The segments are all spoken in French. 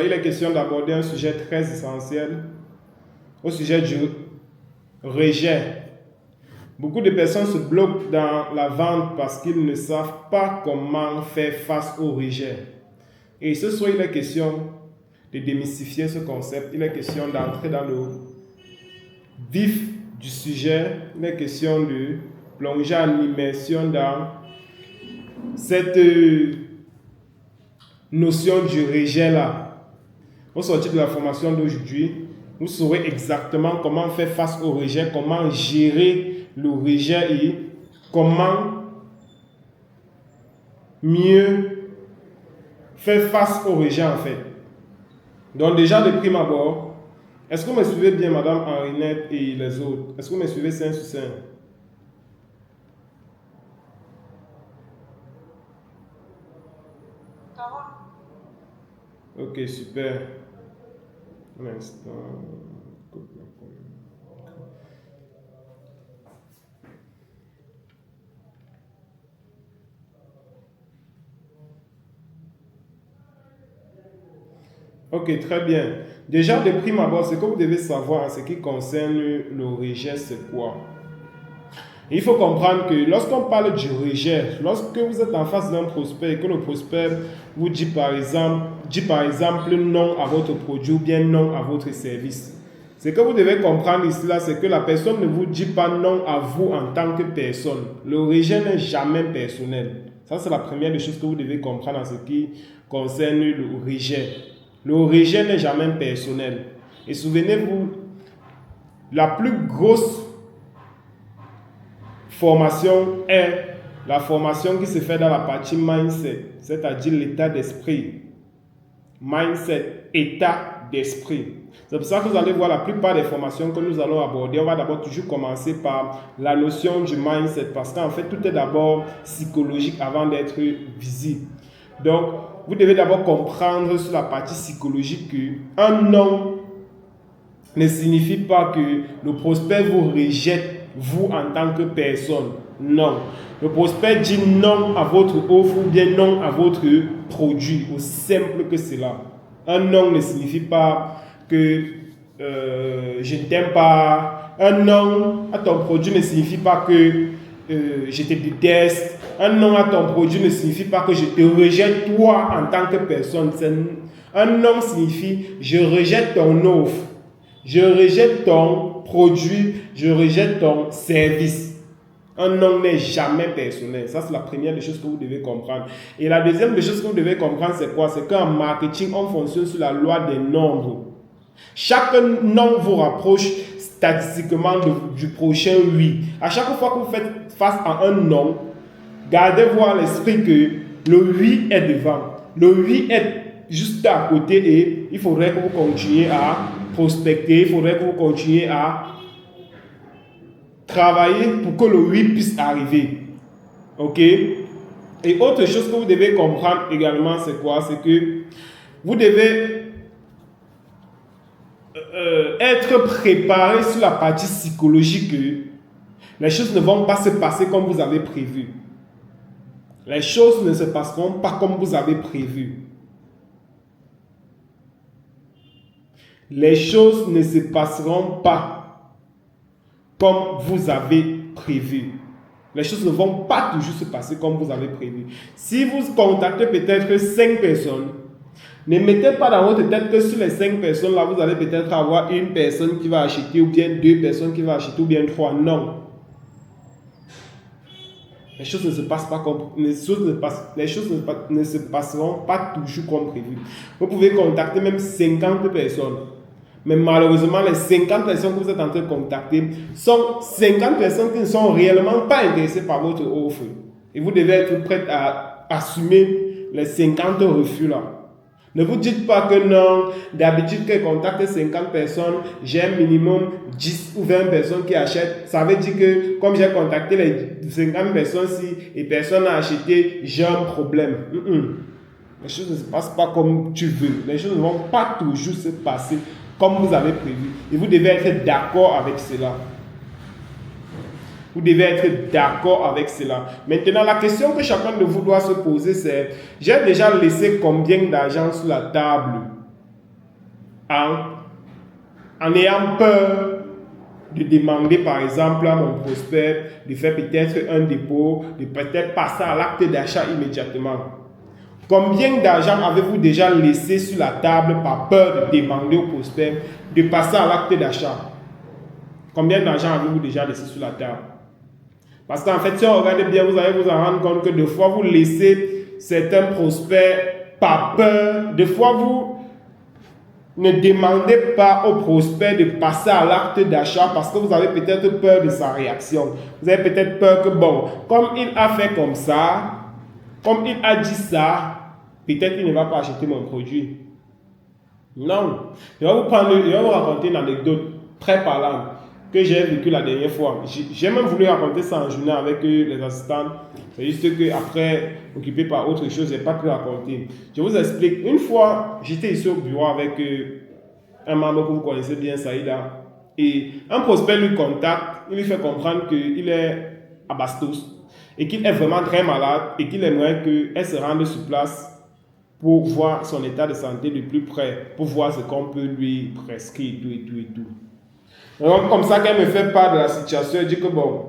Il est question d'aborder un sujet très essentiel, au sujet du rejet. Beaucoup de personnes se bloquent dans la vente parce qu'ils ne savent pas comment faire face au rejet. Et ce soir, il est question de démystifier ce concept. Il est question d'entrer dans le vif du sujet. Il est question de plonger en immersion dans cette notion du rejet-là. Au sortir de la formation d'aujourd'hui, vous saurez exactement comment faire face au rejet, comment gérer le rejet et comment mieux faire face au rejet en fait. Donc déjà de prime abord, est-ce que vous me suivez bien Madame Henrinette et les autres? Est-ce que vous me suivez 5 sur 5? Ok, super. Un instant. Ok, très bien. Déjà, de prime abord, ce que vous devez savoir en ce qui concerne le rejet, c'est quoi? Il faut comprendre que lorsqu'on parle du rejet, lorsque vous êtes en face d'un prospect et que le prospect vous dit par exemple non à votre produit ou bien non à votre service, ce que vous devez comprendre ici, là, c'est que la personne ne vous dit pas non à vous en tant que personne. Le rejet n'est jamais personnel. Ça, c'est la première des choses que vous devez comprendre en ce qui concerne le rejet. Le rejet n'est jamais personnel. Et souvenez-vous, la plus grosse formation est la formation qui se fait dans la partie mindset, c'est-à-dire l'état d'esprit. Mindset, état d'esprit. C'est pour ça que vous allez voir la plupart des formations que nous allons aborder. On va d'abord toujours commencer par la notion du mindset parce qu'en fait, tout est d'abord psychologique avant d'être visible. Donc, vous devez d'abord comprendre sur la partie psychologique qu'un non ne signifie pas que le prospect vous rejette, vous en tant que personne. Non. Le prospect dit non à votre offre ou bien non à votre produit, aussi simple que cela. Un non ne signifie pas que je ne t'aime pas. Un non à ton produit ne signifie pas que je te déteste. Un non à ton produit ne signifie pas que je te rejette toi en tant que personne. Un non signifie je rejette ton offre, je rejette ton produit, je rejette ton service. Un non n'est jamais personnel. Ça, c'est la première des choses que vous devez comprendre. Et la deuxième des choses que vous devez comprendre, c'est quoi? C'est qu'en marketing, on fonctionne sur la loi des nombres. Chaque non vous rapproche statistiquement du prochain oui. À chaque fois que vous faites face à un non, gardez-vous à l'esprit que le oui est devant. Le oui est juste à côté et il faudrait que vous continuiez à prospecter, il faudrait que vous continuiez à travailler pour que le oui puisse arriver. Ok? Et autre chose que vous devez comprendre également, c'est quoi? C'est que vous devez être préparé sur la partie psychologique que les choses ne vont pas se passer comme vous avez prévu. Les choses ne se passeront pas comme vous avez prévu. Les choses ne se passeront pas comme vous avez prévu. Les choses ne vont pas toujours se passer comme vous avez prévu. Si vous contactez peut-être 5 personnes, ne mettez pas dans votre tête que sur les 5 personnes là, vous allez peut-être avoir une personne qui va acheter ou bien 2 personnes qui vont acheter ou bien 3. Non. Les choses ne se passent pas comme les choses ne se passeront pas toujours comme prévu. Vous pouvez contacter même 50 personnes. Mais malheureusement, les 50 personnes que vous êtes en train de contacter sont 50 personnes qui ne sont réellement pas intéressées par votre offre. Et vous devez être prêt à assumer les 50 refus là. Ne vous dites pas que non, d'habitude que je contacte 50 personnes, j'ai un minimum 10 ou 20 personnes qui achètent. Ça veut dire que comme j'ai contacté les 50 personnes, si et personne n'a acheté, j'ai un problème. Les choses ne se passent pas comme tu veux. Les choses ne vont pas toujours se passer comme vous avez prévu. Et vous devez être d'accord avec cela. Vous devez être d'accord avec cela. Maintenant, la question que chacun de vous doit se poser, c'est: j'ai déjà laissé combien d'argent sur la table? en ayant peur de demander par exemple à mon prospect de faire peut-être un dépôt, de peut-être passer à l'acte d'achat immédiatement. Combien d'argent avez-vous déjà laissé sur la table par peur de demander au prospect de passer à l'acte d'achat? Combien d'argent avez-vous déjà laissé sur la table? Parce qu'en fait, si on regarde bien, vous allez vous en rendre compte que des fois, vous laissez certains prospects par peur. Des fois, vous ne demandez pas au prospect de passer à l'acte d'achat parce que vous avez peut-être peur de sa réaction. Vous avez peut-être peur que, bon, comme il a fait comme ça, comme il a dit ça, peut-être qu'il ne va pas acheter mon produit. Non. Je vais vous raconter une anecdote très parlante que j'ai vécue la dernière fois. J'ai même voulu raconter ça en journée avec les assistants. C'est juste qu'après, occupé par autre chose, je n'ai pas pu raconter. Je vous explique. Une fois, j'étais ici au bureau avec un membre que vous connaissez bien, Saïda. Et un prospect lui contacte, il lui fait comprendre qu'il est à Bastos et qu'il est vraiment très malade et qu'il aimerait qu'elle se rende sur place pour voir son état de santé de plus près, pour voir ce qu'on peut lui prescrire et tout. Donc, comme ça qu'elle me fait part de la situation, elle dit que bon,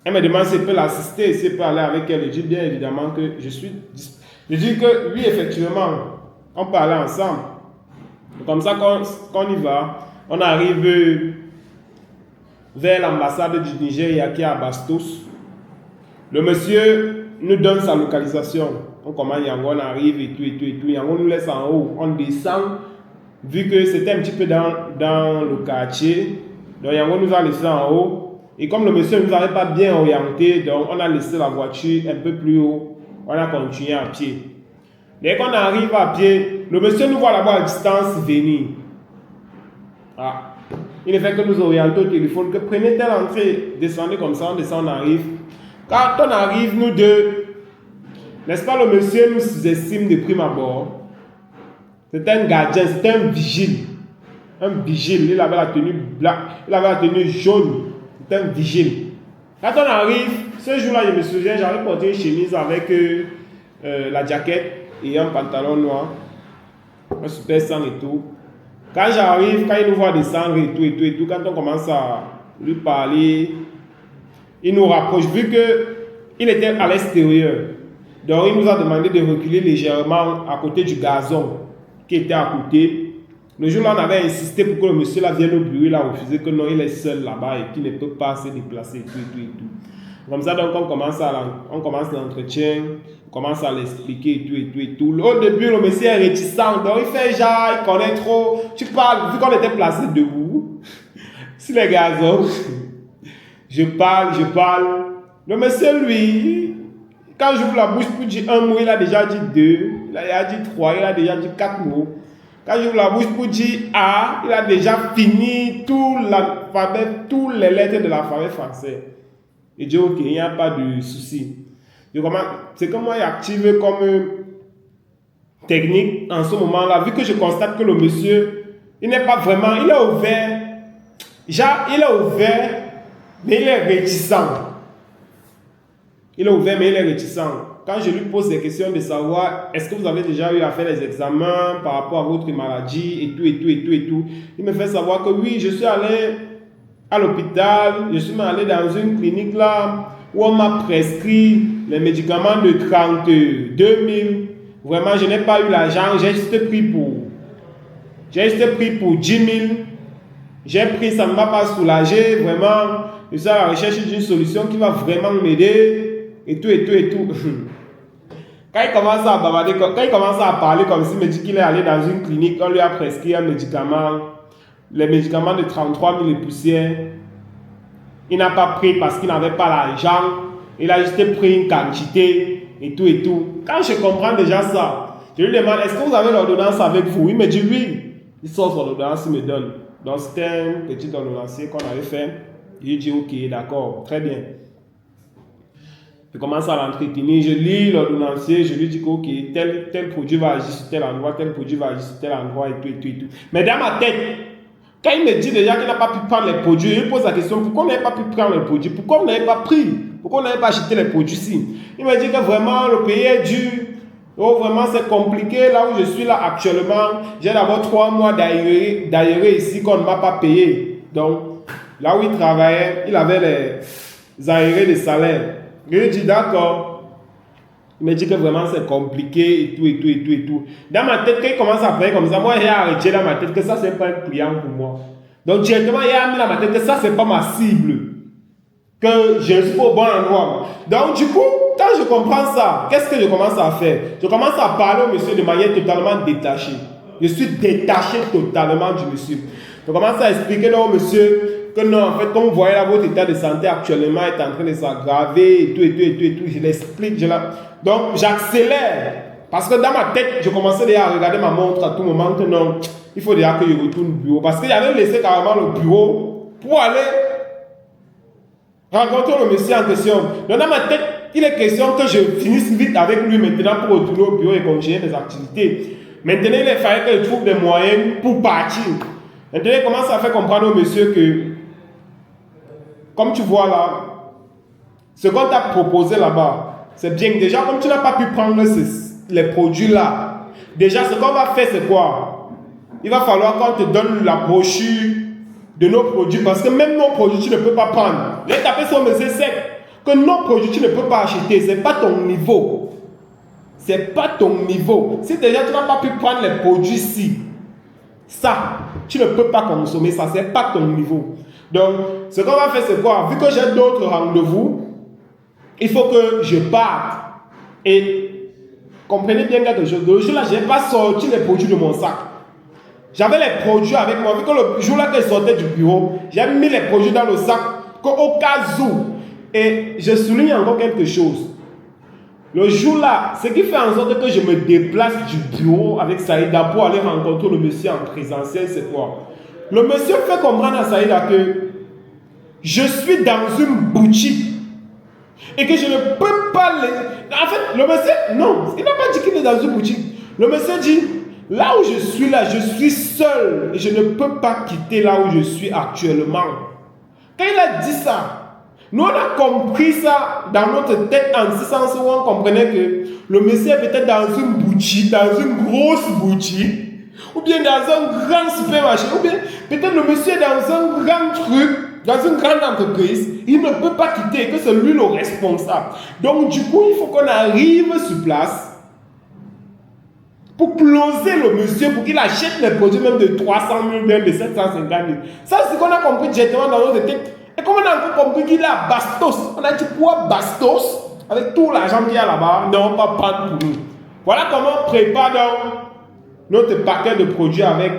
elle me demande si elle peut l'assister, si elle peut aller avec elle. Je dis bien évidemment que je suis... Je dis que oui, effectivement, on peut aller ensemble. Comme ça qu'on y va, on arrive vers l'ambassade du Nigeria qui est à Bastos. Le monsieur nous donne sa localisation. On commence Yangon, on arrive et tout. Yangon nous laisse en haut. On descend, vu que c'était un petit peu dans le quartier. Donc Yangon nous a laissé en haut. Et comme le monsieur ne nous avait pas bien orienté, donc on a laissé la voiture un peu plus haut. On a continué à pied. Dès qu'on arrive à pied, le monsieur nous voit là-bas à distance venir. Ah. Il ne fait que nous orienter au téléphone, que prenez telle entrée, descendez comme ça, on descend, on arrive. Quand on arrive, nous deux, n'est-ce pas, le monsieur nous sous-estime de prime abord. C'est un gardien, c'est un vigile. Un vigile, il avait la tenue blanche, il avait la tenue jaune. C'est un vigile. Quand on arrive, ce jour-là, je me souviens, j'avais porté une chemise avec la jaquette et un pantalon noir, un super sang et tout. Quand j'arrive, quand il nous voit descendre et tout, quand on commence à lui parler, il nous rapproche, vu qu'il était à l'extérieur. Donc il nous a demandé de reculer légèrement à côté du gazon qui était à côté. Le jour-là, on avait insisté pour que le monsieur là vienne au bureau, il a refusé que non, il est seul là-bas et qu'il ne peut pas se déplacer et tout. Comme ça, donc on commence l'entretien, on commence à l'expliquer et tout. Au début, le monsieur est réticent, donc il fait genre, il connaît trop. Tu parles, vu qu'on était placé debout, sur les gazons, je parle. Le monsieur, lui, quand j'ouvre la bouche pour dire un mot, il a déjà dit deux, il a dit trois, il a déjà dit quatre mots. Quand j'ouvre la bouche pour dire A, il a déjà fini tout l'alphabet, toutes les lettres de l'alphabet français. Et dit ok, il n'y a pas de souci. C'est comme moi, il active comme technique en ce moment-là, vu que je constate que le monsieur, il n'est pas vraiment, il est ouvert. Genre, il est ouvert, mais il est réticent. Il est ouvert, mais il est réticent. Quand je lui pose des questions de savoir est-ce que vous avez déjà eu à faire les examens par rapport à votre maladie et tout, il me fait savoir que oui, je suis allé à l'hôpital, je suis allé dans une clinique là où on m'a prescrit les médicaments de 32 000. Vraiment, je n'ai pas eu l'argent, j'ai juste pris pour 10 000. J'ai pris, ça ne m'a pas soulagé, vraiment. Je suis à la recherche d'une solution qui va vraiment m'aider. Et tout. Quand il commence à bavarder, quand il commence à parler comme s'il me dit qu'il est allé dans une clinique, on lui a prescrit un médicament, les médicaments de 33 000 et poussières. Il n'a pas pris parce qu'il n'avait pas l'argent. Il a juste pris une quantité et tout. Quand je comprends déjà ça, je lui demande, est-ce que vous avez l'ordonnance avec vous? Il me dit oui. Il sort son ordonnance, il me donne. Donc c'était un petit ordonnancier qu'on avait fait. Je lui dis ok, d'accord, très bien. Je commence à l'entretenir, je lis l'ordonnancier, je lui dis que ok, tel produit va agir sur tel endroit, tel produit va agir sur tel endroit et tout. Mais dans ma tête, quand il me dit déjà qu'il n'a pas pu prendre les produits, il pose la question, pourquoi on n'avait pas pu prendre les produits? Pourquoi on n'avait pas pris? Pourquoi on n'avait pas acheté les produits ici? Il me dit que vraiment le pays est dur, Oh, vraiment, c'est compliqué. Là où je suis là actuellement, j'ai d'abord 3 mois d'aéré ici qu'on ne m'a pas payé. Donc, là où il travaillait, il avait les aérés de salaire. Je lui dis d'accord. Il me dit que vraiment c'est compliqué et tout, et tout, et tout, et tout. Dans ma tête, quand il commence à parler comme ça, moi j'ai arrêté dans ma tête que ça, c'est pas un client pour moi. Donc, directement, il a mis dans ma tête que ça, c'est pas ma cible. Que je suis au bon endroit. Donc, du coup, quand je comprends ça, qu'est-ce que je commence à faire? Je commence à parler au monsieur de manière totalement détachée. Je suis détaché totalement du monsieur. Je commence à expliquer au monsieur que non, en fait, comme vous voyez là, votre état de santé actuellement est en train de s'aggraver et tout, et tout, et tout, et tout. Je l'explique. Donc, j'accélère. Parce que dans ma tête, je commençais déjà à regarder ma montre à tout moment que non, il faut déjà que je retourne au bureau. Parce que j'avais laissé carrément le bureau pour aller rencontrer le monsieur en question. Donc, dans ma tête, il est question que je finisse vite avec lui maintenant pour retourner au bureau et continuer mes activités. Maintenant, il fallait que je trouve des moyens pour partir. Maintenant, il commence à faire comprendre au monsieur que, comme tu vois là, ce qu'on t'a proposé là-bas, c'est bien. Déjà, comme tu n'as pas pu prendre les produits là, déjà, ce qu'on va faire, c'est quoi? Il va falloir qu'on te donne la brochure de nos produits, parce que même nos produits, tu ne peux pas prendre. J'ai tapé sur monsieur sec que nos produits, tu ne peux pas acheter. Ce n'est pas ton niveau. C'est pas ton niveau. Si déjà tu n'as pas pu prendre les produits ici, ça, tu ne peux pas consommer ça. Ce n'est pas ton niveau. Donc, ce qu'on va faire, c'est quoi? Vu que j'ai d'autres rendez-vous, il faut que je parte. Et comprenez bien quelque chose. Le jour-là, je n'ai pas sorti les produits de mon sac. J'avais les produits avec moi. Vu que le jour-là que je sortais du bureau, j'ai mis les produits dans le sac au cas où. Et je souligne encore quelque chose. Le jour-là, ce qui fait en sorte que je me déplace du bureau avec Saïda pour aller rencontrer le monsieur en présentiel, c'est quoi? Le monsieur fait comprendre à Saïda que je suis dans une boutique et que je ne peux pas En fait, le monsieur, non, il n'a pas dit qu'il est dans une boutique. Le monsieur dit, là où je suis là, je suis seul et je ne peux pas quitter là où je suis actuellement. Quand il a dit ça, nous on a compris ça dans notre tête en ce sens où on comprenait que le monsieur est peut-être dans une boutique, dans une grosse boutique, ou bien dans un grand supermarché, ou bien peut-être le monsieur est dans un grand truc, dans une grande entreprise, il ne peut pas quitter, que c'est lui le responsable. Donc du coup, il faut qu'on arrive sur place pour closer le monsieur, pour qu'il achète les produits même de 300 000, même de 750 000. Ça, c'est ce qu'on a compris directement dans notre tête. Et comme on a encore compris qu'il a Bastos, on a dit quoi Bastos, avec tout l'argent qu'il y a là-bas, ne va pas prendre pour nous. Voilà comment on prépare donc notre paquet de produits avec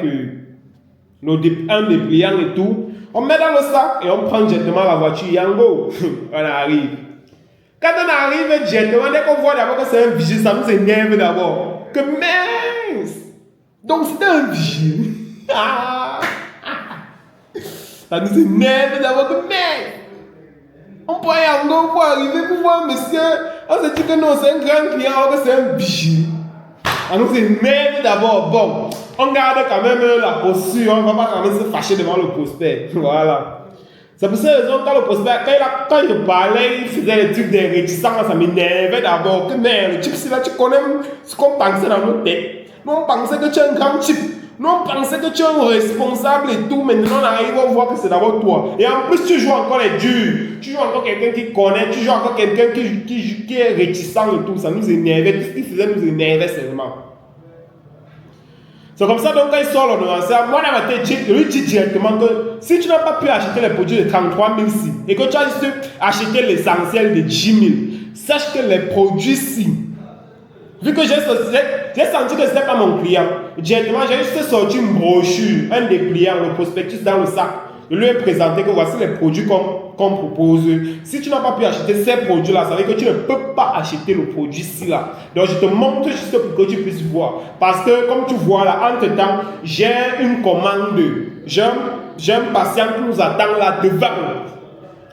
un dépliant et tout. On met dans le sac et on prend directement la voiture Yango. On arrive. Quand on arrive directement, dès qu'on voit d'abord que c'est un vigile, ça nous énerve d'abord. Que mince! Donc c'était un vigile. Ça nous énerve d'abord que mince! On prend Yango pour arriver pour voir monsieur. On se dit que non, c'est un grand client, alors que c'est un vigile. Ça nous énerve d'abord. Bon, on garde quand même la posture, on ne va pas quand même se fâcher devant le prospect. Voilà. C'est pour cette raison que quand le prospect, quand il parlait, il faisait des trucs de réticence, ça m'énervait d'abord. Que merde, le type, c'est là, tu connais ce qu'on pensait dans nos têtes. Nous, on pensait que tu es un grand type. Nous, on pensait que tu es un responsable et tout. Maintenant, on arrive, on voit que c'est d'abord toi. Et en plus, tu joues encore les durs. Tu joues encore quelqu'un qui connaît. Tu joues encore quelqu'un qui est réticent et tout. Ça nous énervait. Tout ce qu'il faisait nous énervait seulement. C'est comme ça, donc, quand il sort l'ordonnanceur, moi, dans ma tête, je lui dis directement que si tu n'as pas pu acheter les produits de 33 000 ci, et que tu as juste acheté l'essentiel de 10 000, sache que les produits ci, vu que j'ai senti que ce n'était pas mon client, directement, j'ai juste sorti une brochure, un dépliant, le prospectus dans le sac. Je lui ai présenté que voici les produits qu'on propose. Si tu n'as pas pu acheter ces produits-là, ça veut dire que tu ne peux pas acheter le produit-ci là. Donc je te montre juste pour que tu puisses voir. Parce que comme tu vois là, entre-temps, j'ai une commande. J'ai un patient qui nous attend là devant.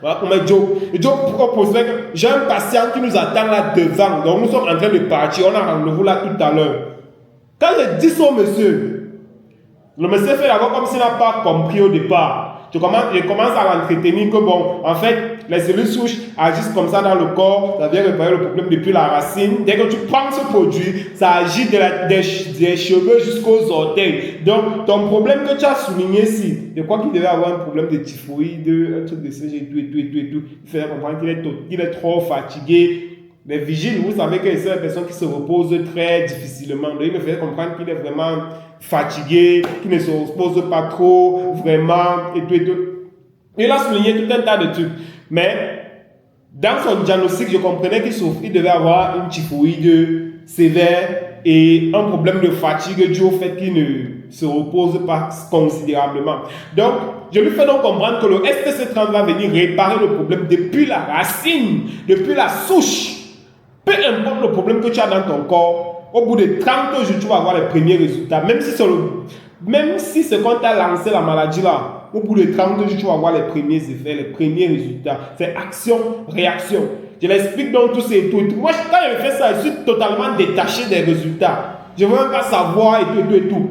Voilà, comme Joe propose, j'ai un patient qui nous attend là devant. Donc nous sommes en train de partir. On a rendez-vous là tout à l'heure. Quand je dis au monsieur, le monsieur fait d'abord comme s'il n'a pas compris au départ. Je commence à l'entretenir que bon, en fait, les cellules souches agissent comme ça dans le corps, ça vient réparer le problème depuis la racine. Dès que tu prends ce produit, ça agit des cheveux jusqu'aux orteils. Donc, ton problème que tu as souligné ici, je crois qu'il devait avoir un problème de typhoïde, un truc de ce genre, et tout. Il fait comprendre qu'il est trop fatigué. Les vigiles, vous savez que c'est des personnes qui se reposent très difficilement. Donc, il me fait comprendre qu'il est vraiment fatigué, qu'il ne se repose pas trop, vraiment, et tout. Il a souligné tout un tas de trucs. Mais, dans son diagnostic, je comprenais qu'il devait avoir une typhoïde sévère et un problème de fatigue dû au fait qu'il ne se repose pas considérablement. Donc, je lui fais donc comprendre que le STC30 va venir réparer le problème depuis la racine, depuis la souche. Peu importe le problème que tu as dans ton corps, au bout de 30 jours, tu vas avoir les premiers résultats. Même si c'est quand tu as lancé la maladie là, au bout de 30 jours, tu vas avoir les premiers effets, les premiers résultats. C'est action, réaction. Je l'explique donc tout ces tout. Moi, quand je fais ça, je suis totalement détaché des résultats. Je ne veux même pas savoir et tout.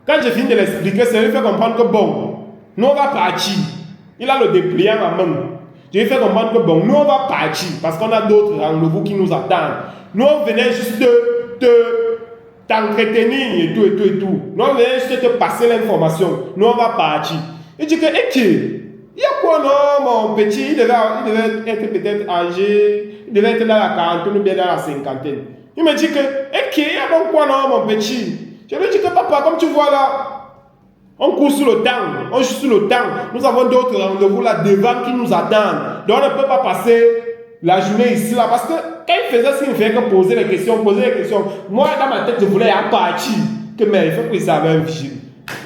Quand je finis de l'expliquer, ça lui fait comprendre que bon, nous on va partir. Il a le dépliant à main. Je lui fais comprendre que bon, nous on va partir parce qu'on a d'autres rendez-vous qui nous attendent. Nous on venait juste t'entretenir et tout. Nous on venait juste te passer l'information. Nous on va partir. Il dit que, il y a quoi non, mon petit, il devait être peut-être âgé, il devait être dans la quarantaine ou bien dans la cinquantaine. Il me dit que, il y a donc quoi non, mon petit. Je lui dis que papa, comme tu vois là, on court sur le temps, on joue sur le temps. Nous avons d'autres rendez-vous là devant qui nous attendent. Donc on ne peut pas passer la journée ici là. Parce que quand il faisait ça, il ne faisait que poser les questions. Moi, dans ma tête, je voulais en partir. Mais il faut que ça avait un vigile.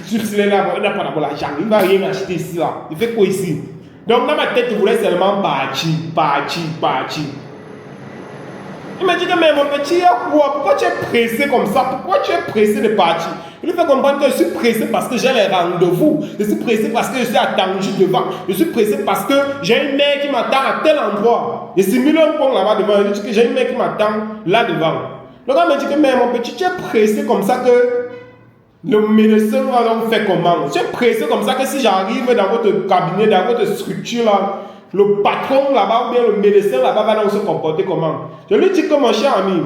Juste là, il n'a pas d'abord l'argent. Il ne va rien acheter ici là. Il fait quoi ici? Donc dans ma tête, je voulais seulement partir. Il m'a dit que mais mon petit, pourquoi tu es pressé comme ça? Pourquoi tu es pressé de partir? Il lui fait comprendre que je suis pressé parce que j'ai les rendez-vous. Je suis pressé parce que je suis attendu devant. Je suis pressé parce que j'ai une mère qui m'attend à tel endroit. Je simule un pont là-bas devant. Il dit que j'ai une mère qui m'attend là devant. Donc il m'a dit que mais mon petit, tu es pressé comme ça que le médecin va donc faire comment? Tu es pressé comme ça que si j'arrive dans votre cabinet, dans votre structure là, le patron là-bas ou bien le médecin là-bas va donc se comporter comment? Je lui dis que mon cher ami,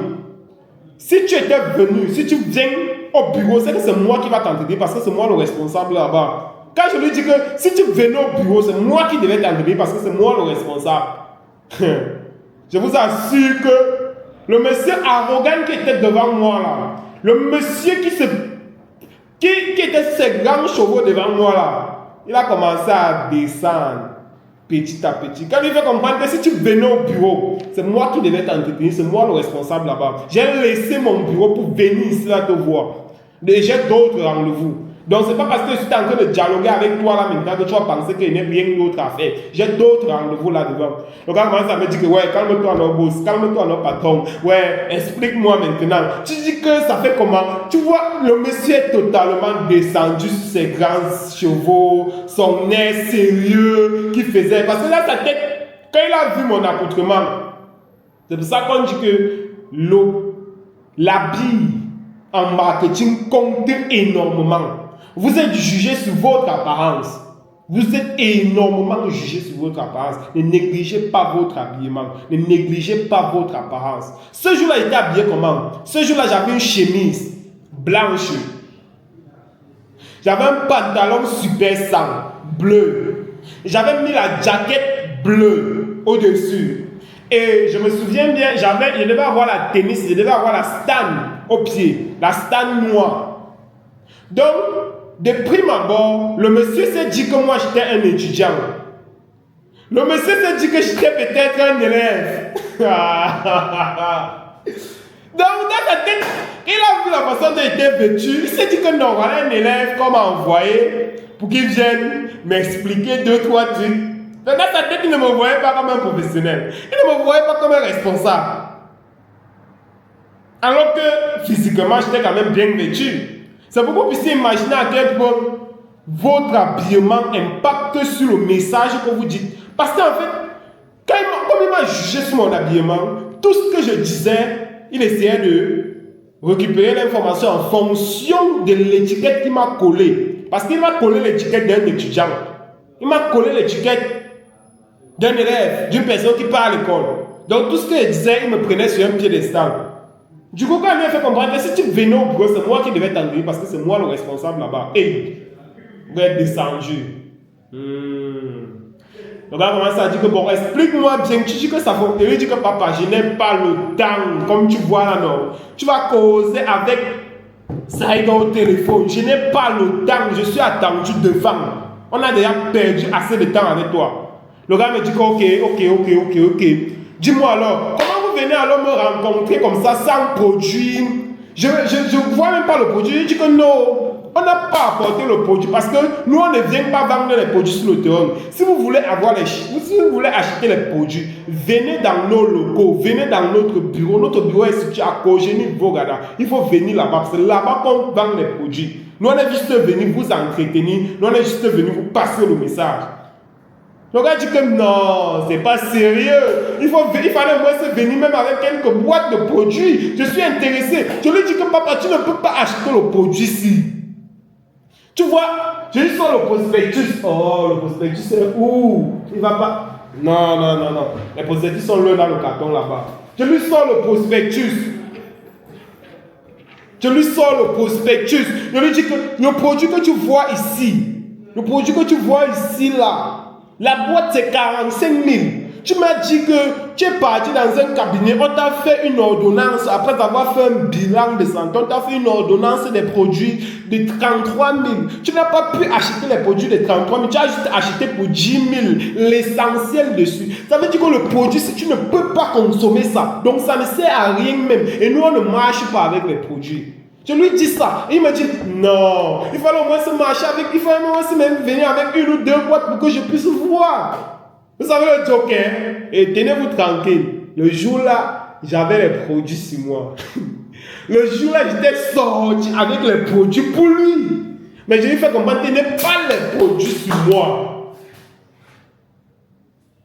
si tu étais venu, si tu viens au bureau, c'est que c'est moi qui va t'entendre parce que c'est moi le responsable là-bas. Quand je lui dis que si tu venais au bureau, c'est moi qui devais t'entendre parce que c'est moi le responsable. Je vous assure que le monsieur arrogant qui était devant moi là, le monsieur qui était ces grands chevaux devant moi là, il a commencé à descendre. Petit à petit. Quand il fait comprendre que si tu venais au bureau, c'est moi qui devais t'entretenir, c'est moi le responsable là-bas. J'ai laissé mon bureau pour venir ici là te voir. Et j'ai d'autres rendez-vous. Donc c'est pas parce que je suis en train de dialoguer avec toi là maintenant que tu vas penser qu'il n'y a rien d'autre à faire. J'ai d'autres rendez-vous là devant. Donc quand commence à me dire que ouais, calme-toi nos boss, calme-toi nos patrons. Ouais, explique-moi maintenant. Tu dis que ça fait comment? Tu vois, le monsieur est totalement descendu sur ses grands chevaux, son air sérieux qui faisait. Parce que là, sa tête, quand il a vu mon accoutrement, c'est pour ça qu'on dit que l'habit en marketing compte énormément. Vous êtes jugé sur votre apparence. Vous êtes énormément jugé sur votre apparence. Ne négligez pas votre habillement. Ne négligez pas votre apparence. Ce jour-là, il était habillé comment? Ce jour-là, j'avais une chemise blanche. J'avais un pantalon super sang, bleu. J'avais mis la jaquette bleue au-dessus. Et je me souviens bien, je devais avoir la tennis, je devais avoir la stan au pied. La stan noire. Donc, de prime abord, le monsieur s'est dit que moi j'étais un étudiant. Le monsieur s'est dit que j'étais peut-être un élève. Donc, dans sa tête, il a vu la façon dont il était vêtu. Il s'est dit que non, voilà un élève qu'on m'a envoyé pour qu'il vienne m'expliquer 2-3 trucs. Donc, dans sa tête, il ne me voyait pas comme un professionnel. Il ne me voyait pas comme un responsable. Alors que physiquement, j'étais quand même bien vêtu. C'est pour que vous puissiez imaginer à quel point votre habillement impacte sur le message que vous dites. Parce qu'en fait, comme il m'a jugé sur mon habillement, tout ce que je disais, il essayait de récupérer l'information en fonction de l'étiquette qui m'a collé. Parce qu'il m'a collé l'étiquette d'un étudiant. Il m'a collé l'étiquette d'un élève, d'une personne qui part à l'école. Donc tout ce qu'il disait, il me prenait sur un piédestal. Du coup, quand il m'a fait comprendre que si tu venais au bureau, c'est moi qui devais t'enlever parce que c'est moi le responsable là-bas. Et vous êtes descendu. Le gars commence à dire que bon, explique-moi bien. Tu dis que ça faut. Il lui dit que papa, je n'ai pas le temps, comme tu vois là, non. Tu vas causer avec Saïda au téléphone. Je n'ai pas le temps, je suis attendu devant. On a déjà perdu assez de temps avec toi. Le gars me dit que ok. Dis-moi alors, comment vous venez alors me rencontrer comme ça sans produit? Je ne vois même pas le produit. Je dis que non. On n'a pas apporté le produit parce que nous, on ne vient pas vendre les produits sur le terrain. Si vous voulez avoir si vous voulez acheter les produits, venez dans nos locaux, venez dans notre bureau. Notre bureau est situé à Kogeni Bogada. Il faut venir là-bas parce que là-bas qu'on vend les produits. Nous, on est juste venu vous entretenir. Nous, on est juste venu vous passer le message. Le gars dit que non, c'est pas sérieux. Il fallait moi se venir même avec quelques boîtes de produits. Je suis intéressé. Je lui dis que papa, tu ne peux pas acheter le produit ici. Tu vois, je lui sors le prospectus. Oh, le prospectus, c'est où? Il va pas. Non. Les prospectus sont là dans le carton là-bas. Je lui sors le prospectus. Je lui dis que le produit que tu vois ici, là, la boîte c'est 45 000. Tu m'as dit que tu es parti dans un cabinet, on t'a fait une ordonnance, après avoir fait un bilan de santé, on t'a fait une ordonnance des produits de 33 000. Tu n'as pas pu acheter les produits de 33 000, tu as juste acheté pour 10 000, l'essentiel dessus. Ça veut dire que le produit, si tu ne peux pas consommer ça, donc ça ne sert à rien même. Et nous, on ne marche pas avec les produits. Je lui dis ça. Et il me dit, non, il fallait au moins se marcher avec, il fallait au moins se même venir avec une ou deux boîtes pour que je puisse voir. Vous savez le joker, et tenez-vous tranquille. Le jour-là, j'avais les produits sur moi. Le jour-là, j'étais sorti avec les produits pour lui. Mais je lui ai fait comprendre qu'il n'est pas les produits sur moi.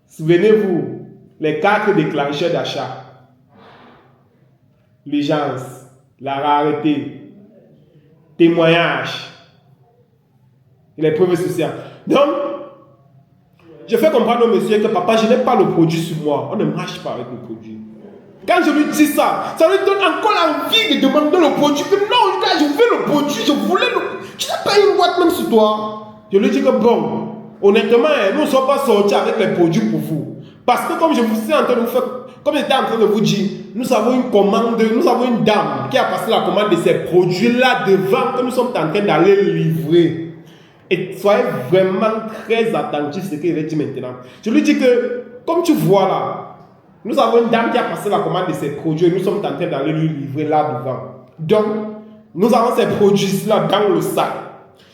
Souvenez-vous, les 4 déclencheurs d'achat. L'urgence, la rareté, témoignage et les preuves sociales. Donc, je fais comprendre au monsieur que papa, je n'ai pas le produit sur moi. On ne marche pas avec le produit. Quand je lui dis ça, ça lui donne encore l'envie de demander le produit. Que non, gars, je veux le produit, je voulais le. Tu n'as pas une boîte même sur toi. Je lui dis que bon, honnêtement, nous ne sommes pas sortis avec les produits pour vous. Parce que comme je vous suis en train de vous faire, comme j'étais en train de vous dire, nous avons une commande, nous avons une dame qui a passé la commande de ces produits-là devant que nous sommes en train d'aller livrer. Et soyez vraiment très attentifs à ce qu'il va dire maintenant. Je lui dis que, comme tu vois là, nous avons une dame qui a passé la commande de ces produits et nous sommes en train d'aller lui livrer là devant. Donc, nous avons ces produits-là dans le sac.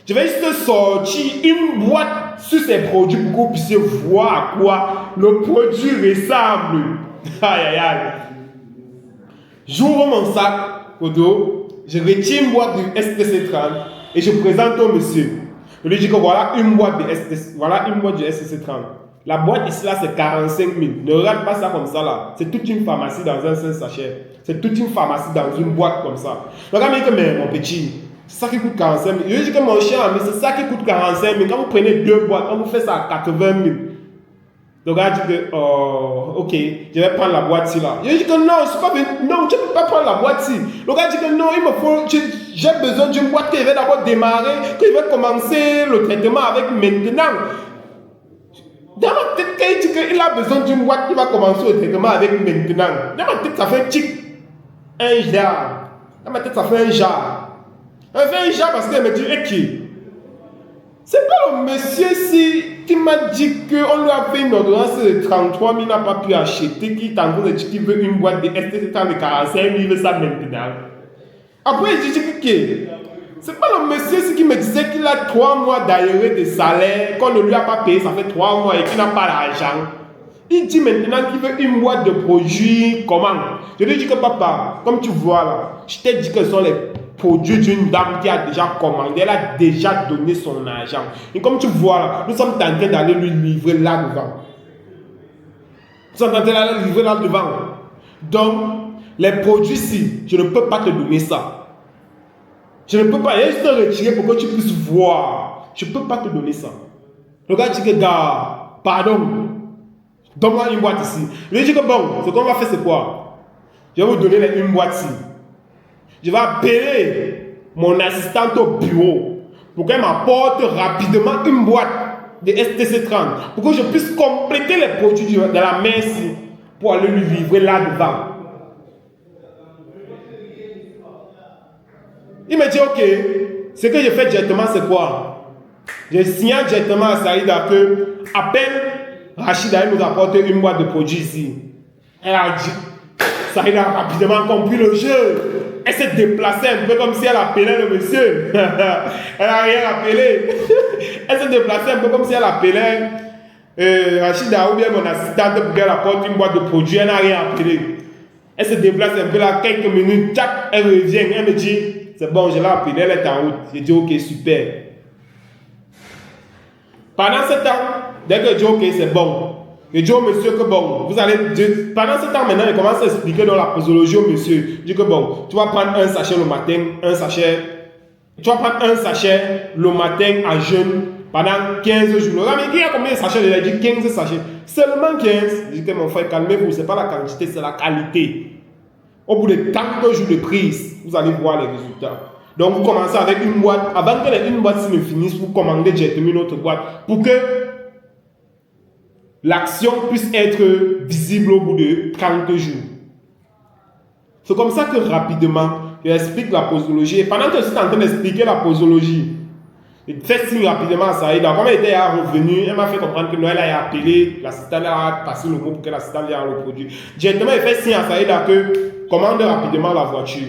Je vais juste sortir une boîte sur ces produits pour que vous puissiez voir à quoi le produit ressemble. Aïe. J'ouvre mon sac au dos, je retire une boîte du STC30 et je présente au monsieur. Je lui dis que voilà une boîte du STC30. La boîte ici là c'est 45 000. Ne regarde pas ça comme ça là. C'est toute une pharmacie dans un seul sachet. C'est toute une pharmacie dans une boîte comme ça. Le gars me dit que mais mon petit, c'est ça qui coûte 45 000. Je lui dis que mon cher mais c'est ça qui coûte 45 000. Quand vous prenez 2 boîtes, on vous fait ça à 80 000. Le gars dit que oh, ok, je vais prendre la boîte ici là. Je lui dis que non, je suis pas venu. Non, tu ne peux pas prendre la boîte ici. Le gars dit que non, il me faut. J'ai besoin d'une boîte qui va d'abord démarrer, qui va commencer le traitement avec maintenant. Dans ma tête, quand il dit qu'il a besoin d'une boîte qui va commencer le traitement avec maintenant. Dans ma tête, ça fait un tic. Un jar. Dans ma tête, ça fait un jar. Ça fait un jar parce qu'elle me dit, ok. C'est pas le monsieur ici qui m'a dit qu'on lui a fait une ordonnance de 33 000, n'a pas pu acheter, qui est en train de dire qu'il veut une boîte de STC de 45 000, il veut ça maintenant. Après, je dis que c'est pas le monsieur ici qui me disait qu'il a 3 mois d'arriérés de salaire, qu'on ne lui a pas payé, ça fait 3 mois et qu'il n'a pas d'argent. Il dit maintenant qu'il veut une boîte de produits, comment? Je lui dis que papa, comme tu vois là, je t'ai dit que ce sont les produit d'une dame qui a déjà commandé, elle a déjà donné son argent. Et comme tu vois là, nous sommes en train d'aller lui livrer là devant. Nous sommes en train d'aller livrer là devant. Donc, les produits, si je ne peux pas te donner ça. Je ne peux pas, il y a juste retirer pour que tu puisses voir. Je ne peux pas te donner ça. Le gars dit que, gars, pardon, donne-moi une boîte ici. Je lui dis que bon, ce qu'on va faire, c'est quoi? Je vais vous donner une boîte ici. Je vais appeler mon assistante au bureau pour qu'elle m'apporte rapidement une boîte de STC30 pour que je puisse compléter les produits de la main ici pour aller lui livrer là-devant. Il me dit, ok, ce que je fais directement, c'est quoi? Je signale directement à Saïda que appelle Rachida, elle nous apporte une boîte de produits ici. Elle a dit, Saïda a rapidement compris le jeu. Elle s'est déplacée un peu comme si elle appelait le monsieur. Elle n'a rien appelé. Elle s'est déplacée un peu comme si elle appelait Rachida ou bien mon assistante pour qu'elle apporte une boîte de produits. Elle n'a rien appelé. Elle se déplace un peu là, quelques minutes, tchac, elle revient. Elle me dit, c'est bon, je l'ai appelée, elle est en route. J'ai dit, ok, super. Pendant ce temps, dès que je dis, ok, c'est bon, je dis au monsieur que bon, vous allez. Pendant ce temps, maintenant, il commence à expliquer dans la posologie au monsieur. Je dis que bon, tu vas prendre un sachet le matin, un sachet. Tu vas prendre un sachet le matin à jeûne pendant 15 jours. Mais il y a combien de sachets? Il a dit 15 sachets. Seulement 15. Je dis que mon frère, calmez-vous, ce n'est pas la quantité, c'est la qualité. Au bout de 40 jours de prise, vous allez voir les résultats. Donc, vous commencez avec une boîte. Avant que une boîte ne finisse, vous commandez directement une autre boîte pour que l'action puisse être visible au bout de 30 jours. C'est comme ça que rapidement, j'explique la posologie. Et pendant que je suis en train d'expliquer la posologie, je fais signe rapidement à Saïda. Comme elle était revenue, elle m'a fait comprendre que Noël a appelé, l'assistant a passé le mot pour que l'assistant vienne le produit. Directement, il fait signe à Saïda que commande rapidement la voiture.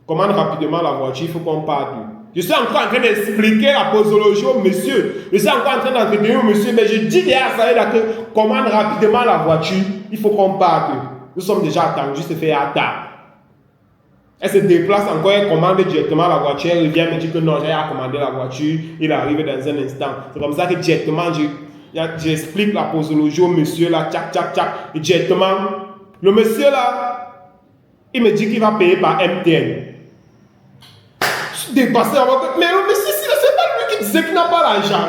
Commande rapidement la voiture, il faut qu'on parte. Je suis encore en train d'expliquer la posologie au monsieur. Je suis encore en train d'entretenir au monsieur, mais je dis déjà à Saïda que commande rapidement la voiture, il faut qu'on parte. Nous sommes déjà attendus, c'est fait à tard. Elle se déplace encore, elle commande directement la voiture, elle revient me dire que non, j'ai commandé la voiture, il arrive dans un instant. C'est comme ça que directement, j'explique la posologie au monsieur là, tchac, tchac, tchac, et directement, le monsieur là, il me dit qu'il va payer par MTN. Je suis dépassé, mais le monsieur, c'est pas lui qui disait qu'il n'a pas l'argent.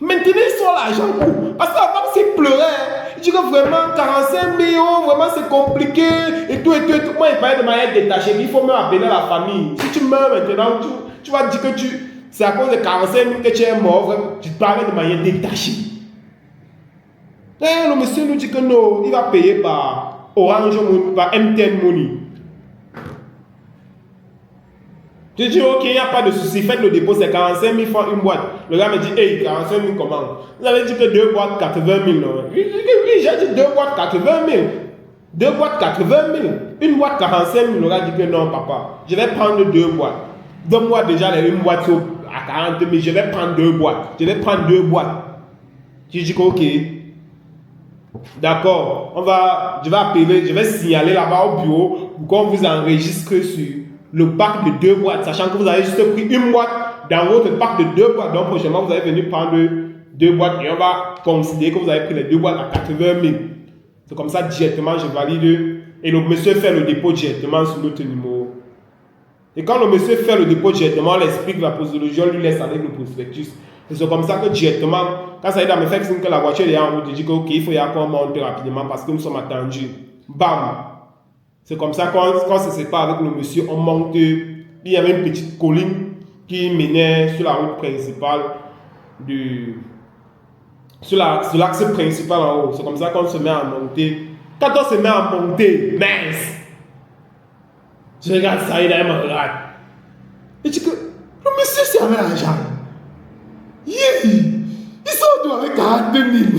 Maintenant, il sort l'argent pour. Parce qu'avant, c'est pleurait. Il dit que vraiment, 45 millions, vraiment, c'est compliqué. Et tout, et tout, et tout. Moi, il parlait de manière détachée. Il faut même appeler la famille. Si tu meurs maintenant, tu vas dire que c'est à cause de 45 000 que tu es mort. Vraiment, tu parlais de manière détachée. Et le monsieur nous dit que non, il va payer par Orange Money, par MTN Money. Je dis, ok, il n'y a pas de souci, faites le dépôt, c'est 45 000 francs une boîte. Le gars me dit, hey, 45 000 comment? Vous avez dit que 2 boîtes, 80 000. Oui, j'ai dit 2 boîtes, 80 000. 2 boîtes, 80 000. Une boîte, 45 000. Le gars dit que non, papa, je vais prendre 2 boîtes. Donne-moi déjà une boîte à 40 000, je vais prendre 2 boîtes. Je vais prendre 2 boîtes. Je dis que, ok. D'accord, je vais appeler, je vais signaler là-bas au bureau pour qu'on vous enregistre sur le pack de 2 boîtes, sachant que vous avez juste pris une boîte dans votre pack de 2 boîtes. Donc prochainement, vous allez venir prendre 2 boîtes et on va considérer que vous avez pris les 2 boîtes à 80 000. C'est comme ça, directement, je valide. Et le monsieur fait le dépôt directement sur notre numéro. Et quand le monsieur fait le dépôt directement, on explique la posologie, on lui laisse avec le prospectus. Et c'est comme ça que directement, quand ça me fait signe que la voiture est en route, je dis que ok, il faut y aller qu'on monte rapidement parce que nous sommes attendus. Bam! C'est comme ça quand se sépare avec le monsieur, on monte. Il y avait une petite colline qui menait sur la route principale, sur l'axe principal en haut. C'est comme ça qu'on se met à monter. Quand on se met à monter, mince! Je regarde ça, il me regarde. Et je dis que le monsieur c'est avec l'argent. Yeah! Ils sont tous avec 42 000.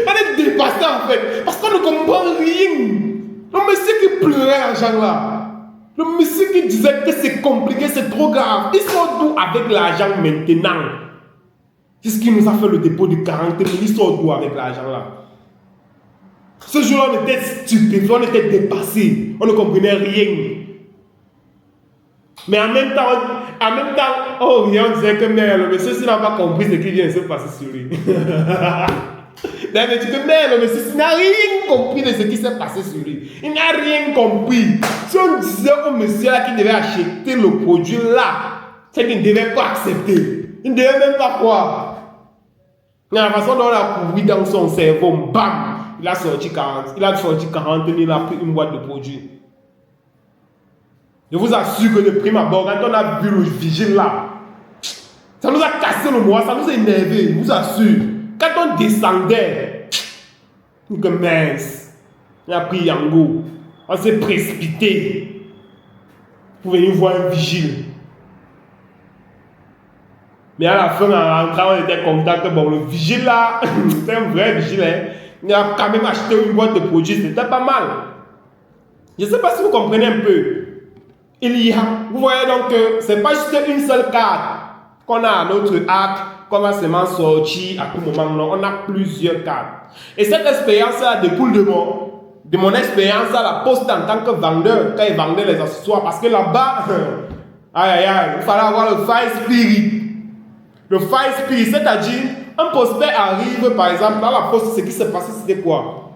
On est dépassé en fait. Parce qu'on ne comprend rien. Le monsieur qui pleurait l'argent là. Le monsieur qui disait que c'est compliqué, c'est trop grave. Ils sont tous avec l'argent maintenant. C'est ce qui nous a fait le dépôt de 40 000. Ils sont tous avec l'argent là. Ce jour-là, on était stupéfiés, on était dépassés. On ne comprenait rien. Mais en même temps, oh, on disait que mais, le monsieur s'il n'a pas compris ce qui vient de se passer sur lui. D'ailleurs, tu dis que mais le monsieur n'a rien compris de ce qui s'est passé sur lui. Il n'a rien compris. Si on disait au monsieur là qu'il devait acheter le produit là, C'est qu'il ne devait pas accepter. Il ne devait même pas croire. Mais la façon dont il a couru dans son cerveau, bam, il a sorti 40 000, il a pris une boîte de produits. Je vous assure que de prime abord, quand on a vu le vigile là, ça nous a cassé le mois, ça nous a énervé, je vous assure. Quand on descendait, que mince, il a pris Yango, on s'est précipité pour venir voir un vigile. Mais à la fin, en rentrant, on était content que bon, le vigile là, c'est un vrai vigile, hein. Il a quand même acheté une boîte de produits, c'était pas mal. Je ne sais pas si vous comprenez un peu. Il y a, vous voyez donc que ce n'est pas juste une seule carte qu'on a à notre arc, qu'on va seulement sortir à tout moment. Non, on a plusieurs cartes. Et cette expérience-là découle de mon expérience à la poste en tant que vendeur, quand il vendait les accessoires. Parce que là-bas, il fallait avoir le fire spirit. Le fire spirit, c'est-à-dire, un prospect arrive, par exemple, à la poste, ce qui s'est passé, c'était quoi?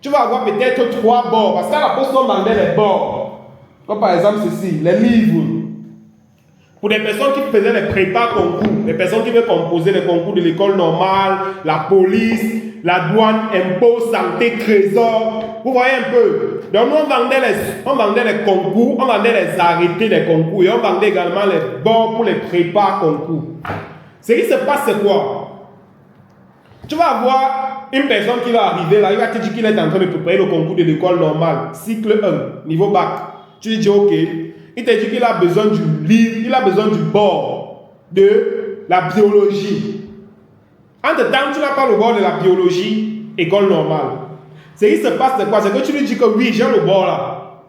Tu vas avoir peut-être 3 bords, parce qu'à la poste, on vendait les bords. Comme par exemple ceci, les livres. Pour des personnes qui faisaient les prépas concours, les personnes qui veulent composer les concours de l'école normale, la police, la douane, impôts, santé, trésor. Vous voyez un peu. Donc nous, on vendait les concours, on vendait les arrêtés des concours et on vendait également les bords pour les prépas concours. Ce qui se passe, c'est quoi? Tu vas avoir une personne qui va arriver là, il va te dire qu'il est en train de préparer le concours de l'école normale, cycle 1, niveau bac. Tu lui dis ok. Il te dit qu'il a besoin du livre, il a besoin du bord de la biologie. Entre-temps, tu n'as pas le bord de la biologie, école normale. Ce qui se passe, c'est quoi? C'est que tu lui dis que oui, j'ai le bord là.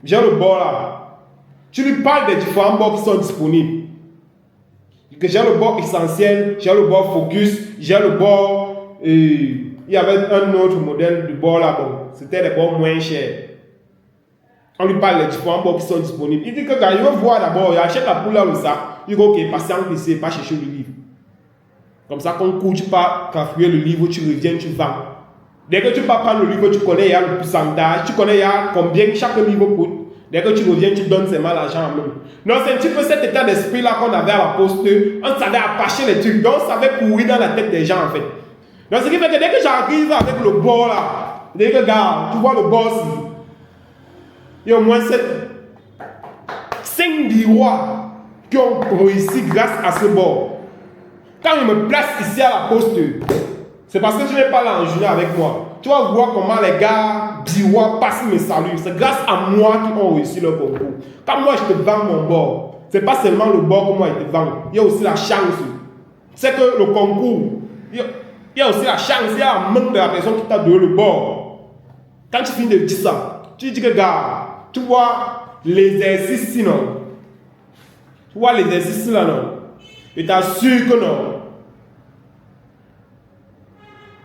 J'ai le bord là. Tu lui parles des différents bords qui sont disponibles. Que j'ai le bord essentiel, j'ai le bord focus, j'ai le bord. Il y avait un autre modèle de bord là, bon, c'était les bords moins chers. On lui parle des différents bords qui sont disponibles. Il dit que quand il veut voir d'abord, il achète la poule là le sac. Il dit ok, patiente ici, pas chercher le livre. Comme ça, quand court, tu pars cafouiller le livre, tu reviens, tu vends. Dès que tu pars prendre le livre, tu connais il y a le pourcentage, tu connais il y a combien chaque livre coûte. Dès que tu reviens, tu donnes seulement l'argent en main. Non, c'est un petit peu cet état d'esprit là qu'on avait à la poste. On savait apacher les trucs, donc on savait courir dans la tête des gens en fait. Donc ce qui fait que dès que j'arrive avec le bord là, dès que gars, tu vois le boss. Il y a au moins 5 rois qui ont réussi grâce à ce bord. Quand je me place ici à la poste, c'est parce que je n'ai pas là en journée avec moi. Tu vas voir comment les gars birois passent mes saluts. C'est grâce à moi qu'ils ont réussi leur concours. Quand moi je te vends mon bord, ce n'est pas seulement le bord que moi je te vends. Il y a aussi la chance. C'est que le concours, il y a aussi la chance, il y a la main de la personne qui t'a donné le bord. Quand tu finis de dire ça, tu dis que gars, tu vois l'exercice ici, non? Tu vois l'exercice là, non? Je t'assure que non.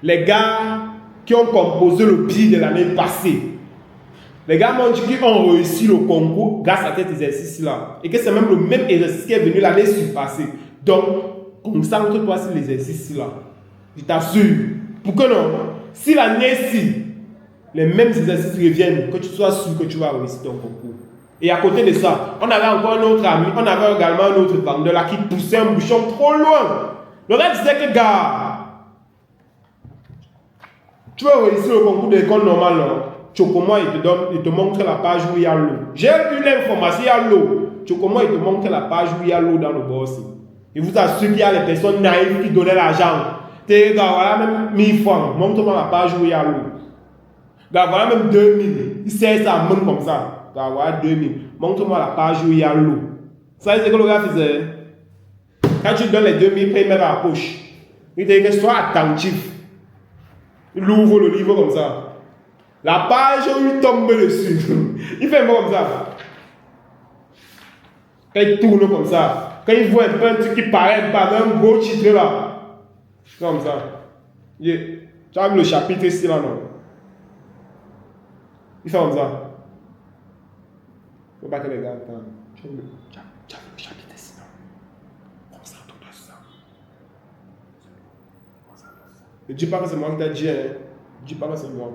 Les gars qui ont composé le prix de l'année passée, les gars m'ont dit qu'ils ont réussi le concours grâce à cet exercice là. Et que c'est même le même exercice qui est venu l'année surpassée. Donc, concentre-toi sur l'exercice là. Je t'assure. Pour que non, si l'année-ci, les mêmes exercices reviennent, que tu sois sûr que tu vas réussir ton concours. Et à côté de ça, on avait encore un autre ami, on avait également un autre vendeur là qui poussait un bouchon trop loin. Le gars disait que gars, tu vas réussir le concours de l'école normale, non? Chocomo, il te montre la page où il y a l'eau. J'ai eu l'information, il y a l'eau. Chocomo, il te montre la page où il y a l'eau dans le boss. Il vous assure qu'il y a les personnes naïves qui donnaient l'argent. T'es gars, voilà même 1000 francs, montre-moi la page où il y a l'eau. Gars, voilà même 2000. Il sert sa main comme ça. Gars, voilà 2000. Montre-moi la page où il y a l'eau. Ça, c'est ce que le gars faisait. Quand tu donnes les 2000, il met dans la poche. Il dit que sois attentif. Il ouvre le livre comme ça. La page où il tombe dessus. Il fait un peu comme ça. Quand il tourne comme ça. Quand il voit un peu un truc qui paraît par un gros titre là. Comme ça. Tu as le chapitre ici là, non? Il fait comme ça. Il ne faut pas que les gars attendent. Tu as le chapitre ici, non? Concentre-toi sur ça. Ne dis pas que c'est moi qui t'ai dit, hein. Ne dis pas que c'est moi.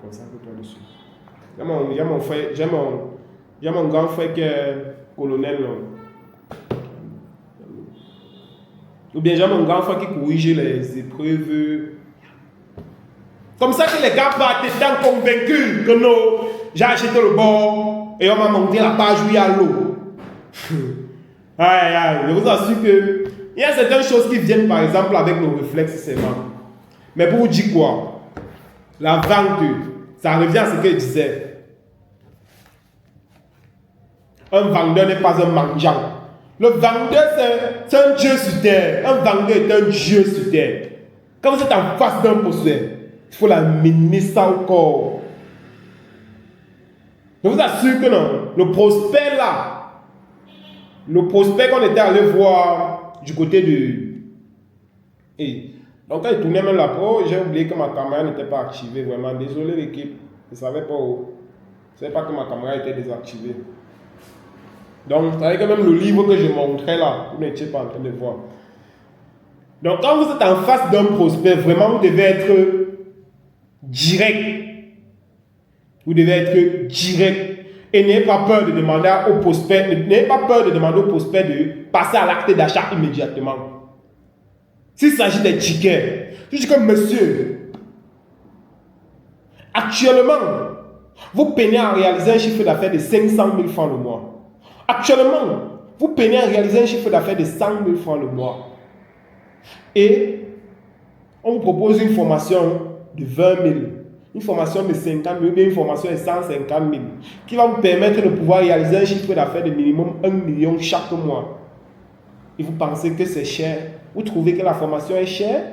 Concentre-toi dessus. Il y a mon grand frère colonel. Ou bien j'ai mon grand frère qui corrige les épreuves. Comme ça que les gars partent étant convaincus que non, j'ai acheté le bord et on m'a monté la page où il y a l'eau. Aïe, aïe, je vous assure que il y a certaines choses qui viennent par exemple avec le réflexe seulement. Mais pour vous dire quoi? La vente, ça revient à ce qu'il disait. Un vendeur n'est pas un mendiant. Le vendeur, c'est un Dieu sur terre. Un vendeur est un Dieu sur terre. Quand vous êtes en face d'un prospect, il faut l'amener ça au corps. Je vous assure que non. Le prospect là, le prospect qu'on était allé voir du côté de... Donc quand il tournait même la pro, j'ai oublié que ma caméra n'était pas activée. Vraiment, désolé l'équipe. Je ne savais pas où. Je ne savais pas que ma caméra était désactivée. Donc, avec même le livre que je montrais là, vous n'étiez pas en train de voir. Donc, quand vous êtes en face d'un prospect, vraiment, vous devez être direct. Vous devez être direct. Et n'ayez pas peur de demander au prospect, n'ayez pas peur de demander au prospect de passer à l'acte d'achat immédiatement. S'il s'agit des tickets, je dis comme monsieur, actuellement, vous peinez à réaliser un chiffre d'affaires de 500 000 francs le mois. Actuellement, vous peinez à réaliser un chiffre d'affaires de 100 000 francs le mois. Et on vous propose une formation de 20 000, une formation de 50 000, une formation de 150 000, qui va vous permettre de pouvoir réaliser un chiffre d'affaires de minimum 1 million chaque mois. Et vous pensez que c'est cher? Vous trouvez que la formation est chère?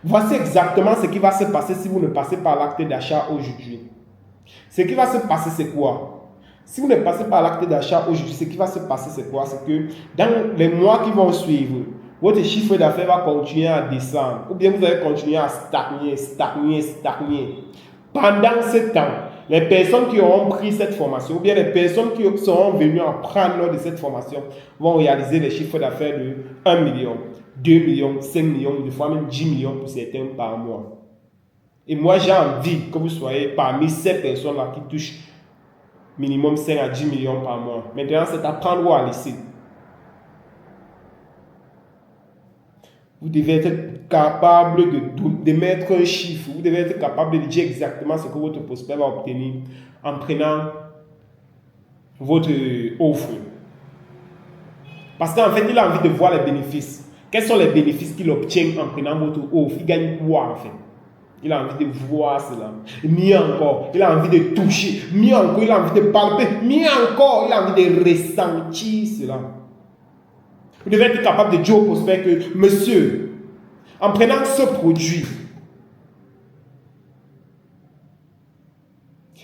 Voici exactement ce qui va se passer si vous ne passez pas l'acte d'achat aujourd'hui. Ce qui va se passer, c'est quoi? Si vous ne passez pas l'acte d'achat aujourd'hui, ce qui va se passer, c'est quoi? C'est que dans les mois qui vont suivre, votre chiffre d'affaires va continuer à descendre. Ou bien vous allez continuer à stagner. Pendant ce temps, les personnes qui auront pris cette formation, ou bien les personnes qui seront venues en prendre lors de cette formation, vont réaliser les chiffres d'affaires de 1 million, 2 millions, 5 millions, des fois même 10 millions pour certains par mois. Et moi, j'ai envie que vous soyez parmi ces personnes-là qui touchent minimum 5 à 10 millions par mois. Maintenant, c'est à prendre ou à laisser. Vous devez être capable de mettre un chiffre. Vous devez être capable de dire exactement ce que votre prospect va obtenir en prenant votre offre. Parce qu'en fait, il a envie de voir les bénéfices. Quels sont les bénéfices qu'il obtient en prenant votre offre? Il gagne quoi en fait? Il a envie de voir cela. Mieux encore, il a envie de toucher. Mieux encore, il a envie de palper. Mieux encore, il a envie de ressentir cela. Vous devez être capable de dire au prospect que, monsieur, en prenant ce produit,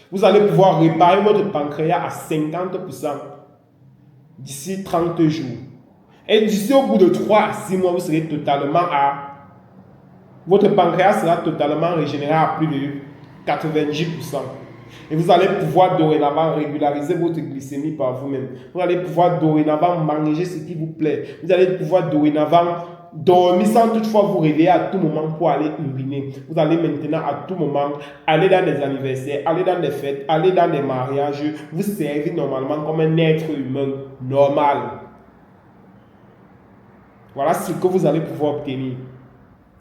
vous allez pouvoir réparer votre pancréas à 50% d'ici 30 jours. Et d'ici au bout de 3 à 6 mois, vous serez totalement à... Votre pancréas sera totalement régénéré à plus de 90%. Et vous allez pouvoir dorénavant régulariser votre glycémie par vous-même. Vous allez pouvoir dorénavant manger ce qui vous plaît. Vous allez pouvoir dorénavant dormir sans toutefois vous réveiller à tout moment pour aller uriner. Vous allez maintenant à tout moment aller dans des anniversaires, aller dans des fêtes, aller dans des mariages. Vous servir normalement comme un être humain normal. Voilà ce que vous allez pouvoir obtenir.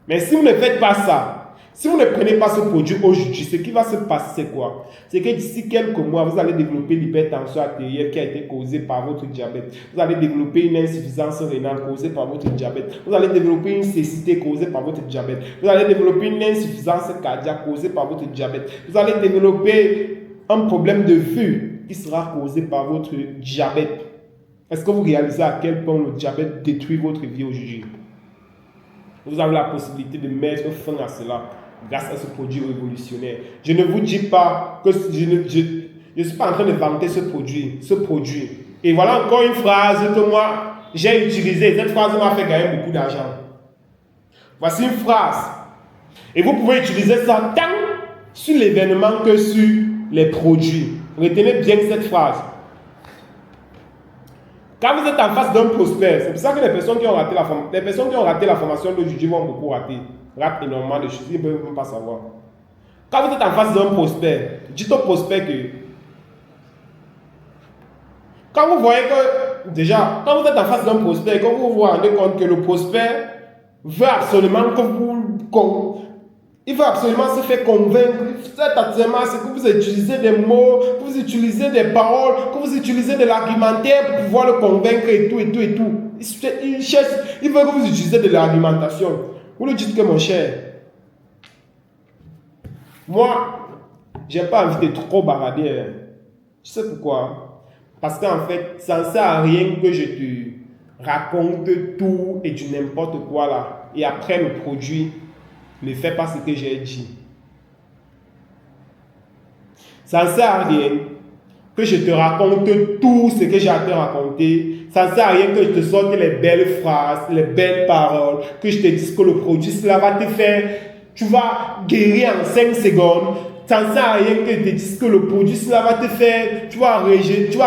Mais si vous ne faites pas ça, si vous ne prenez pas ce produit aujourd'hui, ce qui va se passer, c'est quoi? C'est que d'ici quelques mois, vous allez développer l'hypertension artérielle qui a été causée par votre diabète. Vous allez développer une insuffisance rénale causée par votre diabète. Vous allez développer une cécité causée par votre diabète. Vous allez développer une insuffisance cardiaque causée par votre diabète. Vous allez développer un problème de vue qui sera causé par votre diabète. Est-ce que vous réalisez à quel point le diabète détruit votre vie aujourd'hui? Vous avez la possibilité de mettre fin à cela grâce à ce produit révolutionnaire. Je ne vous dis pas que je ne suis pas en train de vanter ce produit. Et voilà encore une phrase que moi j'ai utilisée. Cette phrase m'a fait gagner beaucoup d'argent. Voici une phrase. Et vous pouvez utiliser ça tant sur l'événement que sur les produits. Retenez bien cette phrase. Quand vous êtes en face d'un prospect, c'est pour ça que les personnes qui ont raté la formation d'aujourd'hui vont beaucoup rater. Ratent énormément de choses, ils ne peuvent même pas savoir. Quand vous êtes en face d'un prospect, dites au prospect que Quand vous voyez que, déjà, quand vous êtes en face d'un prospect, quand vous vous rendez compte que le prospect veut absolument que il veut absolument se faire convaincre, c'est que vous utilisez des mots, que vous utilisez des paroles, que vous utilisez de l'argumentaire pour pouvoir le convaincre et tout, et tout, et tout. Il veut que vous utilisez de l'argumentation. Vous lui dites que mon cher, moi, j'ai pas envie de trop barader. Hein. Tu sais pourquoi? Parce qu'en fait, ça ne sert à rien que je te raconte tout et du n'importe quoi là. Et après le produit ne fait pas ce que j'ai dit. Ça ne sert à rien que je te raconte tout ce que j'ai à te raconter. Ça ne sert à rien que je te sorte les belles phrases, les belles paroles, que je te dise que le produit, cela va te faire, tu vas guérir en 5 secondes. Ça ne sert à rien que je te dise que le produit, cela va te faire, tu vas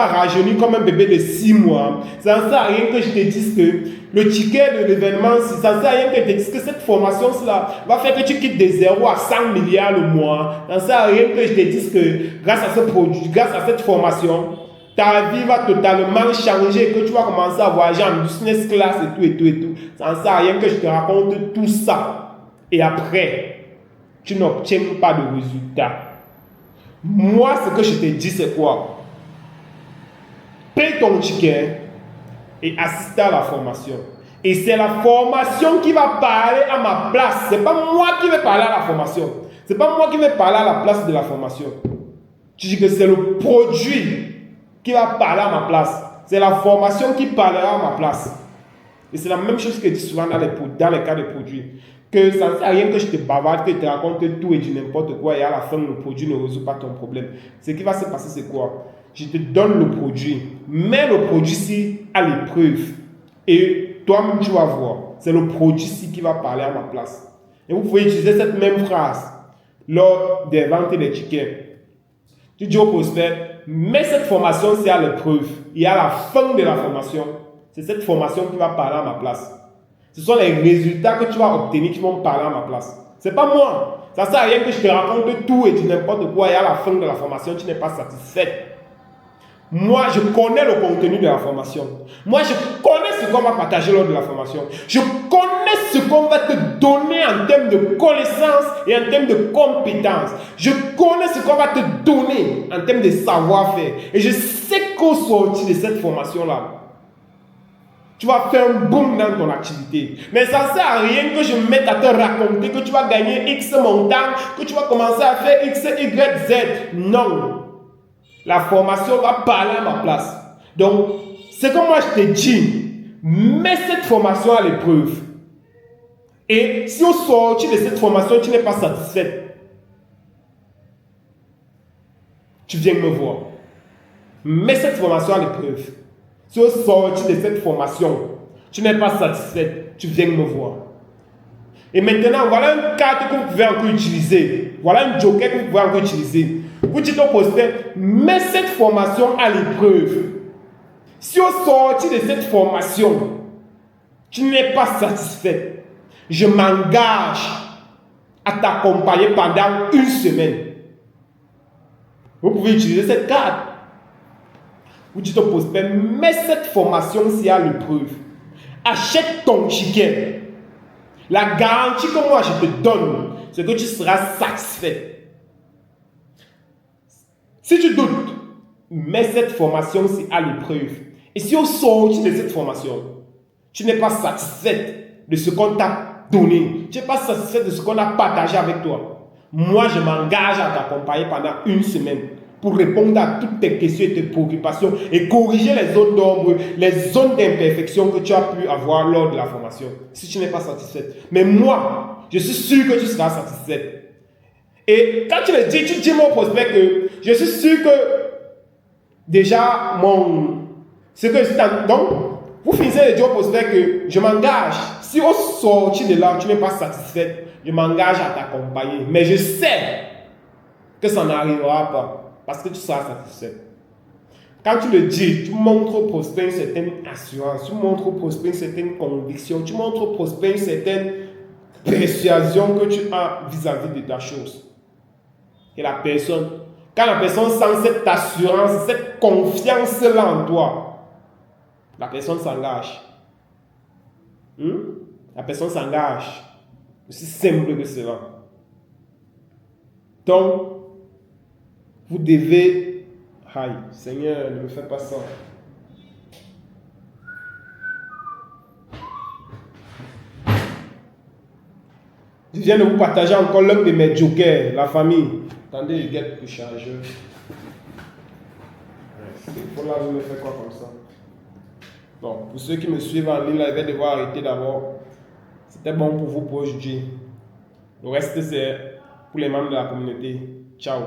rajeunir comme un bébé de 6 mois. Ça ne sert à rien que je te dise que le ticket de l'événement, ça ne sert à rien que je te dise que cette formation, cela va faire que tu quittes de 0 à 100 milliards le mois. Ça ne sert à rien que je te dise que grâce à ce produit, grâce à cette formation, ta vie va totalement changer, que tu vas commencer à voyager en business class et tout, et tout, et tout. Ça ne sert à rien que je te raconte tout ça. Et après, tu n'obtiens pas de résultat. Moi, ce que je te dis, c'est quoi? Paye ton ticket et assiste à la formation. Et c'est la formation qui va parler à ma place. Ce n'est pas moi qui vais parler à la formation. Ce n'est pas moi qui vais parler à la place de la formation. Tu dis que c'est le produit qui va parler à ma place. C'est la formation qui parlera à ma place. Et c'est la même chose que je dis souvent dans les cas de produits. Que ça ne sert à rien que je te bavarde, que je te raconte tout et du n'importe quoi et à la fin le produit ne résout pas ton problème. Ce qui va se passer, c'est quoi? Je te donne le produit, mets le produit-ci à l'épreuve et toi-même tu vas voir. C'est le produit-ci qui va parler à ma place. Et vous pouvez utiliser cette même phrase lors des ventes et des tickets. Tu dis au prospect, mets cette formation-ci à l'épreuve et à la fin de la formation, c'est cette formation qui va parler à ma place. Ce sont les résultats que tu vas obtenir qui vont parler à ma place. Ce n'est pas moi. Ça ne sert à rien que je te raconte tout et du n'importe quoi et à la fin de la formation, tu n'es pas satisfait. Moi, je connais le contenu de la formation. Moi, je connais ce qu'on va partager lors de la formation. Je connais ce qu'on va te donner en termes de connaissances et en termes de compétences. Je connais ce qu'on va te donner en termes de savoir-faire. Et je sais qu'au sortir de cette formation-là, tu vas faire un boom dans ton activité. Mais ça ne sert à rien que je me mette à te raconter que tu vas gagner X montant, que tu vas commencer à faire X, Y, Z. Non. La formation va parler à ma place. Donc, c'est comme moi je te dis, mets cette formation à l'épreuve. Et si au sortir de cette formation, tu n'es pas satisfait, tu viens me voir. Mets cette formation à l'épreuve. Si au sortir de cette formation, tu n'es pas satisfait, tu viens me voir. Et maintenant, voilà une carte que vous pouvez encore utiliser. Voilà un joker que vous pouvez encore utiliser. Vous dites au prospect, mets cette formation à l'épreuve. Si au sortir de cette formation, tu n'es pas satisfait, je m'engage à t'accompagner pendant 1 semaine. Vous pouvez utiliser cette carte. Vous dites au prospect, mets cette formation-ci à l'épreuve. Achète ton ticket. La garantie que moi je te donne, c'est que tu seras satisfait. Si tu doutes, mets cette formation-ci à l'épreuve. Et si au sortir de cette formation, tu n'es pas satisfait de ce qu'on t'a donné, tu n'es pas satisfait de ce qu'on a partagé avec toi, moi je m'engage à t'accompagner pendant 1 semaine pour répondre à toutes tes questions et tes préoccupations et corriger les zones d'ombre, les zones d'imperfection que tu as pu avoir lors de la formation, si tu n'es pas satisfait. Mais moi, je suis sûr que tu seras satisfait. Et quand tu le dis, tu dis mon prospect que je suis sûr que déjà ce que je donc, vous finissez de dire au prospect que je m'engage. Si au sortir de là, tu n'es pas satisfait, je m'engage à t'accompagner. Mais je sais que ça n'arrivera pas parce que tu seras satisfait. Quand tu le dis, tu montres au prospect une certaine assurance, tu montres au prospect une certaine conviction, tu montres au prospect une certaine persuasion que tu as vis-à-vis de ta chose. Et la personne Quand la personne sent cette assurance, cette confiance-là en toi, la personne s'engage. La personne s'engage. C'est simple que cela. Donc, vous devez... Aïe, Seigneur, ne me fais pas ça. Je viens de vous partager encore l'un de mes jokers, la famille. Attendez, je guette le chargeur. Voilà, je me fais quoi comme ça? Bon, pour ceux qui me suivent en ligne, là, je vais devoir arrêter d'abord. C'était bon pour vous pour aujourd'hui. Le reste, c'est pour les membres de la communauté. Ciao.